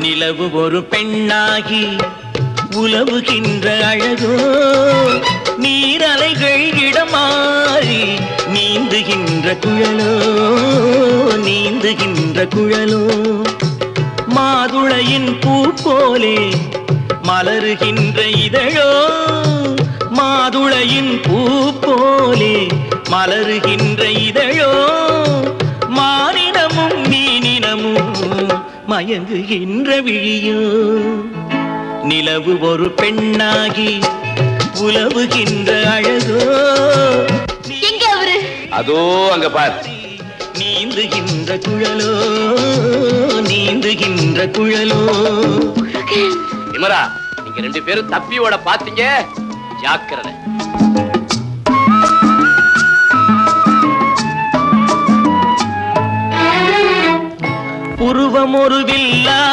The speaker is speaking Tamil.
நிலவு ஒரு பெண்ணாகி உலவுகின்ற அழகோ நீரலைகள் இடமாறி நீந்துகின்ற குழலோ நீந்துகின்ற குழலோ மாதுளையின் பூ போலே மலருகின்ற இதழோ மாதுளையின் பூ போலே மலருகின்ற இதழோ மானினமும் மீனினமும் மயங்குகின்ற விழியோ நிலவு ஒரு பெண்ணாகி உலவுகின்ற அழகோ எங்க அவரு அதோ அங்க பார் நீந்துகின்ற குழலோ நீந்துகின்ற குழலோ இமரா நீங்க 2 பேரும் தப்பியோட பாத்தீங்க ஜாக்கிரதை உருவம் ஒரு வில்லா